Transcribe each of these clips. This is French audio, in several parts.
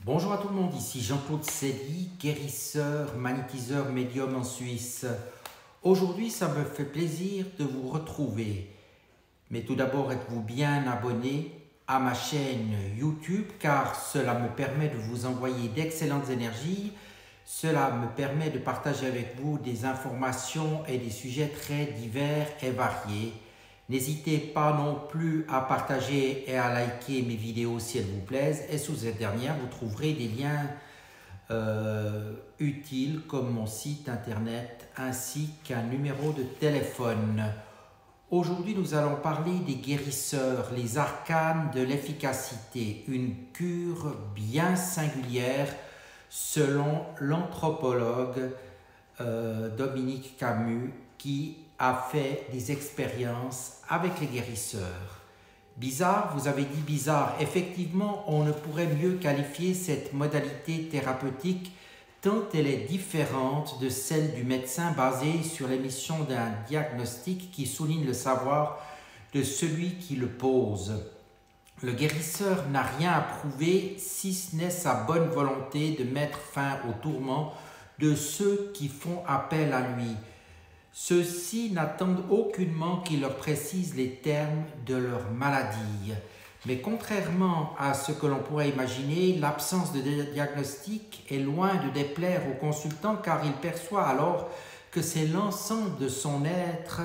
Bonjour à tout le monde, ici Jean-Claude Cédy, guérisseur, magnétiseur, médium en Suisse. Aujourd'hui, ça me fait plaisir de vous retrouver. Mais tout d'abord, êtes-vous bien abonné à ma chaîne YouTube car cela me permet de vous envoyer d'excellentes énergies. Cela me permet de partager avec vous des informations et des sujets très divers et variés. N'hésitez pas non plus à partager et à liker mes vidéos si elles vous plaisent. Et sous cette dernière, vous trouverez des liens utiles comme mon site internet ainsi qu'un numéro de téléphone. Aujourd'hui, nous allons parler des guérisseurs, les arcanes de l'efficacité, une cure bien singulière selon l'anthropologue Dominique Camus qui a fait des expériences avec les guérisseurs. Bizarre, vous avez dit bizarre. Effectivement, on ne pourrait mieux qualifier cette modalité thérapeutique tant elle est différente de celle du médecin basée sur l'émission d'un diagnostic qui souligne le savoir de celui qui le pose. Le guérisseur n'a rien à prouver si ce n'est sa bonne volonté de mettre fin aux tourments de ceux qui font appel à lui. Ceux-ci n'attendent aucunement qu'il leur précise les termes de leur maladie. Mais contrairement à ce que l'on pourrait imaginer, l'absence de diagnostic est loin de déplaire au consultant car il perçoit alors que c'est l'ensemble de son être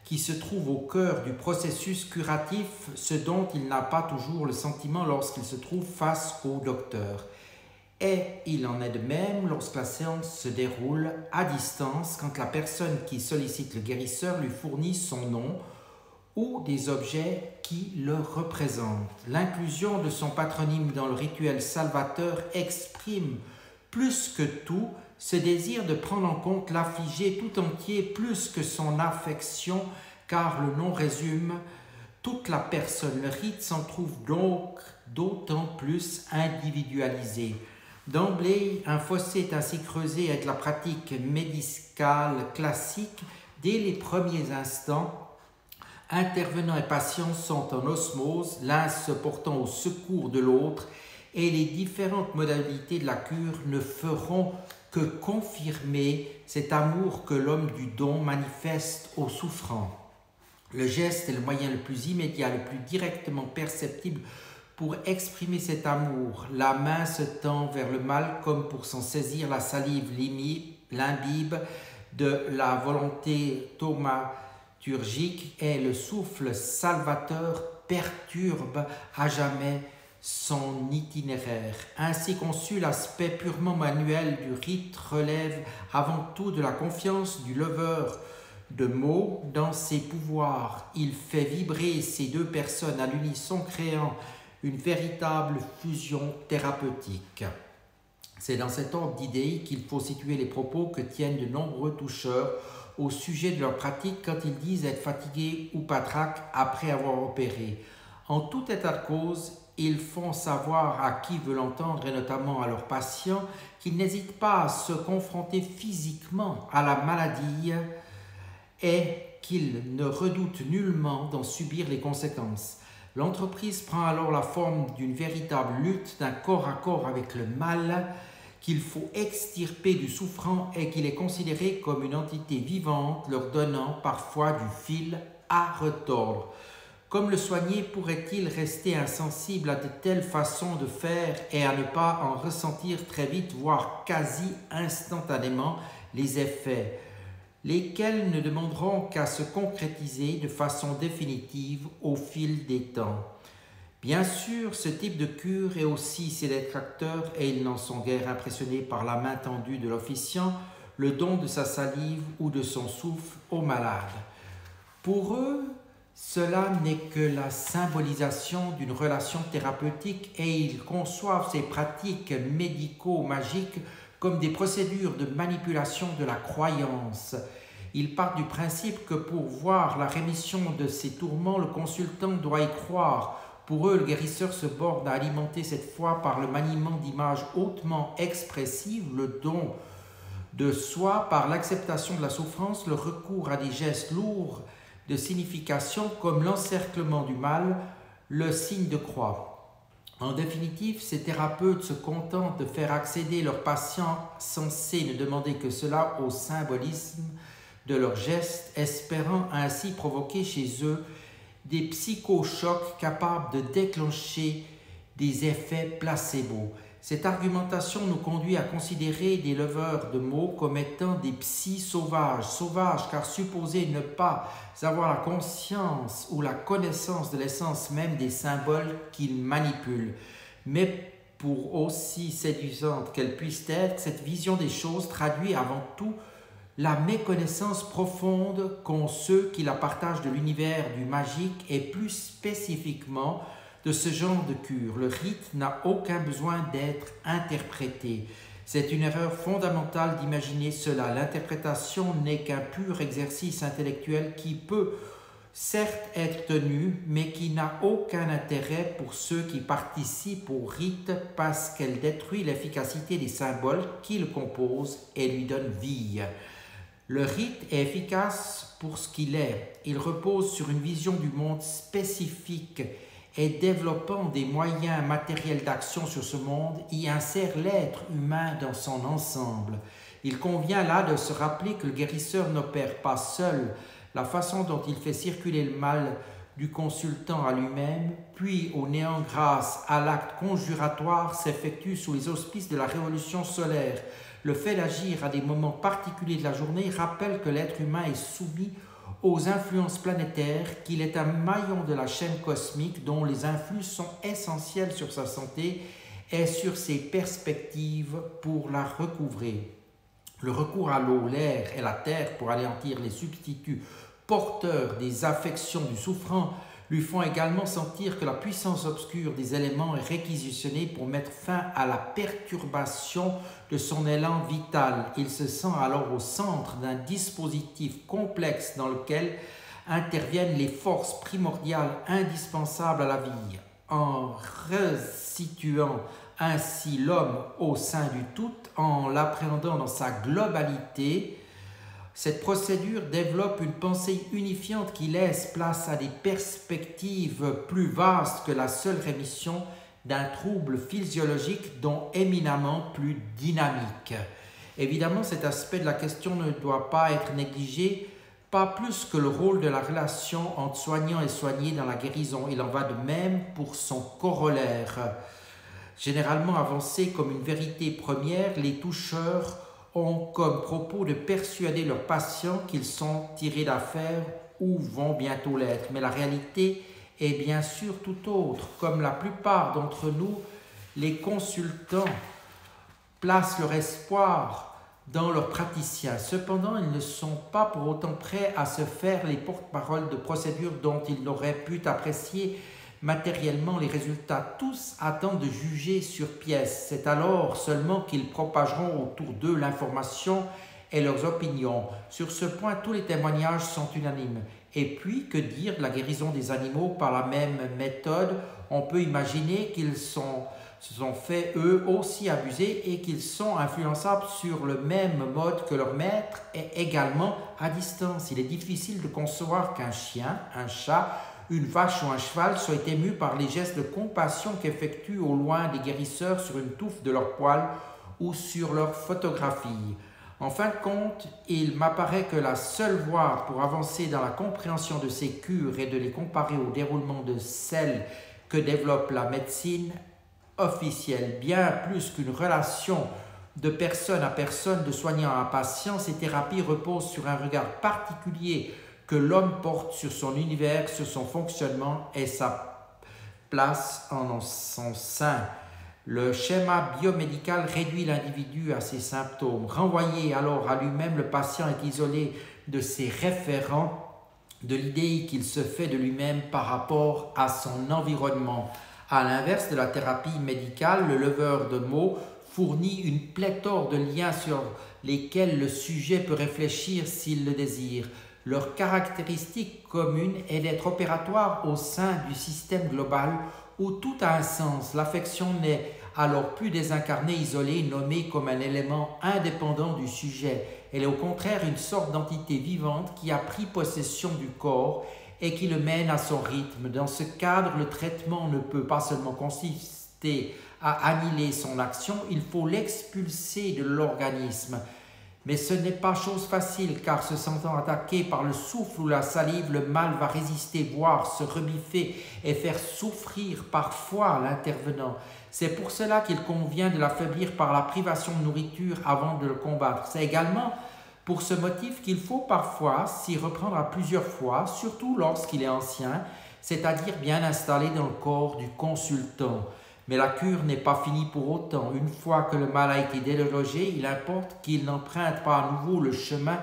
qui se trouve au cœur du processus curatif, ce dont il n'a pas toujours le sentiment lorsqu'il se trouve face au docteur. Et il en est de même lorsque la séance se déroule à distance, quand la personne qui sollicite le guérisseur lui fournit son nom ou des objets qui le représentent. L'inclusion de son patronyme dans le rituel salvateur exprime plus que tout ce désir de prendre en compte l'affligé tout entier plus que son affection, car le nom résume toute la personne. Le rite s'en trouve donc d'autant plus individualisé. D'emblée, un fossé est ainsi creusé avec la pratique médicale classique. Dès les premiers instants, intervenants et patients sont en osmose, l'un se portant au secours de l'autre, et les différentes modalités de la cure ne feront que confirmer cet amour que l'homme du don manifeste aux souffrants. Le geste est le moyen le plus immédiat, le plus directement perceptible pour exprimer cet amour. La main se tend vers le mal comme pour s'en saisir, la salive l'imbibe de la volonté thaumaturgique et le souffle salvateur perturbe à jamais son itinéraire. Ainsi conçu, l'aspect purement manuel du rite relève avant tout de la confiance du leveur de mots dans ses pouvoirs. Il fait vibrer ces deux personnes à l'unisson, créant une véritable fusion thérapeutique. C'est dans cet ordre d'idées qu'il faut situer les propos que tiennent de nombreux toucheurs au sujet de leur pratique quand ils disent être fatigués ou patraques après avoir opéré. En tout état de cause, ils font savoir à qui veut l'entendre et notamment à leurs patients qu'ils n'hésitent pas à se confronter physiquement à la maladie et qu'ils ne redoutent nullement d'en subir les conséquences. L'entreprise prend alors la forme d'une véritable lutte, d'un corps à corps avec le mal qu'il faut extirper du souffrant et qu'il est considéré comme une entité vivante, leur donnant parfois du fil à retordre. Comme le soigner pourrait-il rester insensible à de telles façons de faire et à ne pas en ressentir très vite, voire quasi instantanément, les effets, lesquels ne demanderont qu'à se concrétiser de façon définitive au fil des temps. Bien sûr, ce type de cure est aussi ses détracteurs, et ils n'en sont guère impressionnés par la main tendue de l'officiant, le don de sa salive ou de son souffle au malade. Pour eux, cela n'est que la symbolisation d'une relation thérapeutique et ils conçoivent ces pratiques médico-magiques comme des procédures de manipulation de la croyance. Ils partent du principe que pour voir la rémission de ces tourments, le consultant doit y croire. Pour eux, le guérisseur se borne à alimenter cette foi par le maniement d'images hautement expressives, le don de soi par l'acceptation de la souffrance, le recours à des gestes lourds de signification comme l'encerclement du mal, le signe de croix. En définitive, ces thérapeutes se contentent de faire accéder leurs patients censés ne demander que cela au symbolisme de leurs gestes, espérant ainsi provoquer chez eux des psychochocs capables de déclencher des effets placebo. Cette argumentation nous conduit à considérer des leveurs de mots comme étant des psys sauvages. Sauvages car supposés ne pas avoir la conscience ou la connaissance de l'essence même des symboles qu'ils manipulent. Mais pour aussi séduisante qu'elle puisse être, cette vision des choses traduit avant tout la méconnaissance profonde qu'ont ceux qui la partagent de l'univers du magique et plus spécifiquement de ce genre de cure. Le rite n'a aucun besoin d'être interprété. C'est une erreur fondamentale d'imaginer cela. L'interprétation n'est qu'un pur exercice intellectuel qui peut certes être tenu, mais qui n'a aucun intérêt pour ceux qui participent au rite parce qu'elle détruit l'efficacité des symboles qui le composent et lui donne vie. Le rite est efficace pour ce qu'il est. Il repose sur une vision du monde spécifique et développant des moyens matériels d'action sur ce monde, y insère l'être humain dans son ensemble. Il convient là de se rappeler que le guérisseur n'opère pas seul. La façon dont il fait circuler le mal du consultant à lui-même, puis au néant grâce à l'acte conjuratoire, s'effectue sous les auspices de la révolution solaire. Le fait d'agir à des moments particuliers de la journée rappelle que l'être humain est soumis aux influences planétaires, qu'il est un maillon de la chaîne cosmique dont les influx sont essentiels sur sa santé et sur ses perspectives pour la recouvrer. Le recours à l'eau, l'air et la terre pour anéantir les substituts porteurs des affections du souffrant lui font également sentir que la puissance obscure des éléments est réquisitionnée pour mettre fin à la perturbation de son élan vital. Il se sent alors au centre d'un dispositif complexe dans lequel interviennent les forces primordiales indispensables à la vie. En resituant ainsi l'homme au sein du tout, en l'appréhendant dans sa globalité, cette procédure développe une pensée unifiante qui laisse place à des perspectives plus vastes que la seule rémission d'un trouble physiologique dont éminemment plus dynamique. Évidemment, cet aspect de la question ne doit pas être négligé, pas plus que le rôle de la relation entre soignant et soigné dans la guérison. Il en va de même pour son corollaire. Généralement avancé comme une vérité première, les toucheurs ont comme propos de persuader leurs patients qu'ils sont tirés d'affaire ou vont bientôt l'être. Mais la réalité est bien sûr tout autre. Comme la plupart d'entre nous, les consultants placent leur espoir dans leurs praticiens. Cependant, ils ne sont pas pour autant prêts à se faire les porte-paroles de procédures dont ils n'auraient pu apprécier matériellement les résultats. Tous attendent de juger sur pièce. C'est alors seulement qu'ils propageront autour d'eux l'information et leurs opinions. Sur ce point, tous les témoignages sont unanimes. Et puis, que dire de la guérison des animaux par la même méthode? On peut imaginer qu'ils se sont fait eux aussi abuser et qu'ils sont influençables sur le même mode que leur maître et également à distance. Il est difficile de concevoir qu'un chien, un chat, une vache ou un cheval soient émus par les gestes de compassion qu'effectuent au loin des guérisseurs sur une touffe de leurs poils ou sur leurs photographies. En fin de compte, il m'apparaît que la seule voie pour avancer dans la compréhension de ces cures est de les comparer au déroulement de celles que développe la médecine officielle. Bien plus qu'une relation de personne à personne, de soignant à patient, ces thérapies reposent sur un regard particulier que l'homme porte sur son univers, sur son fonctionnement et sa place en son sein. Le schéma biomédical réduit l'individu à ses symptômes. Renvoyé alors à lui-même, le patient est isolé de ses référents, de l'idée qu'il se fait de lui-même par rapport à son environnement. À l'inverse de la thérapie médicale, le leveur de mots fournit une pléthore de liens sur lesquels le sujet peut réfléchir s'il le désire. Leur caractéristique commune est d'être opératoire au sein du système global où tout a un sens. L'affection n'est alors plus désincarnée, isolée, nommée comme un élément indépendant du sujet. Elle est au contraire une sorte d'entité vivante qui a pris possession du corps et qui le mène à son rythme. Dans ce cadre, le traitement ne peut pas seulement consister résister à annihiler son action, il faut l'expulser de l'organisme. Mais ce n'est pas chose facile, car se sentant attaqué par le souffle ou la salive, le mal va résister, voire se rebiffer et faire souffrir parfois l'intervenant. C'est pour cela qu'il convient de l'affaiblir par la privation de nourriture avant de le combattre. C'est également pour ce motif qu'il faut parfois s'y reprendre à plusieurs fois, surtout lorsqu'il est ancien, c'est-à-dire bien installé dans le corps du consultant. Mais la cure n'est pas finie pour autant. Une fois que le mal a été délogé, il importe qu'il n'emprunte pas à nouveau le chemin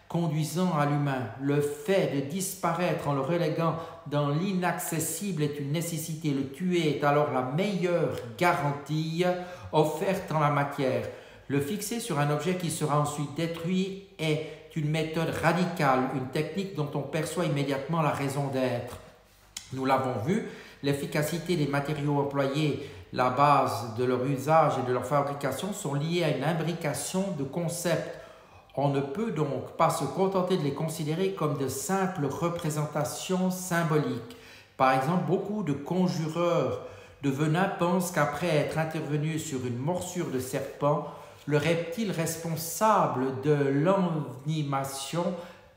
conduisant à l'humain. Le fait de disparaître en le reléguant dans l'inaccessible est une nécessité. Le tuer est alors la meilleure garantie offerte en la matière. Le fixer sur un objet qui sera ensuite détruit est une méthode radicale, une technique dont on perçoit immédiatement la raison d'être. Nous l'avons vu, l'efficacité des matériaux employés, la base de leur usage et de leur fabrication sont liées à une imbrication de concepts. On ne peut donc pas se contenter de les considérer comme de simples représentations symboliques. Par exemple, beaucoup de conjureurs de venin pensent qu'après être intervenus sur une morsure de serpent, le reptile responsable de l'envenimation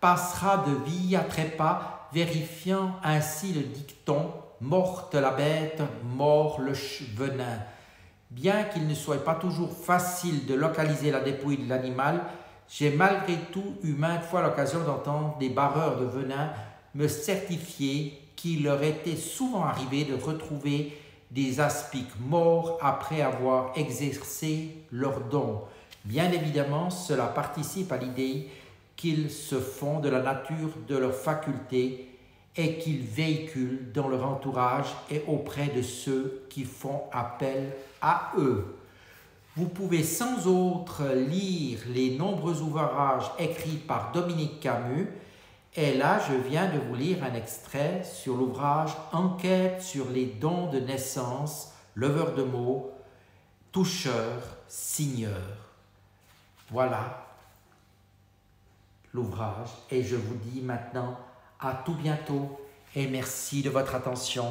passera de vie à trépas, vérifiant ainsi le dicton « morte la bête, mort le venin ». Bien qu'il ne soit pas toujours facile de localiser la dépouille de l'animal, j'ai malgré tout eu maintes fois l'occasion d'entendre des barreurs de venin me certifier qu'il leur était souvent arrivé de retrouver des aspics morts après avoir exercé leur don. Bien évidemment, cela participe à l'idée qu'ils se font de la nature de leurs facultés et qu'ils véhiculent dans leur entourage et auprès de ceux qui font appel à eux. Vous pouvez sans autre lire les nombreux ouvrages écrits par Dominique Camus. Et là, je viens de vous lire un extrait sur l'ouvrage « Enquête sur les dons de naissance, leveur de mots, toucheur, signeur ». Voilà l'ouvrage et je vous dis maintenant à tout bientôt et merci de votre attention.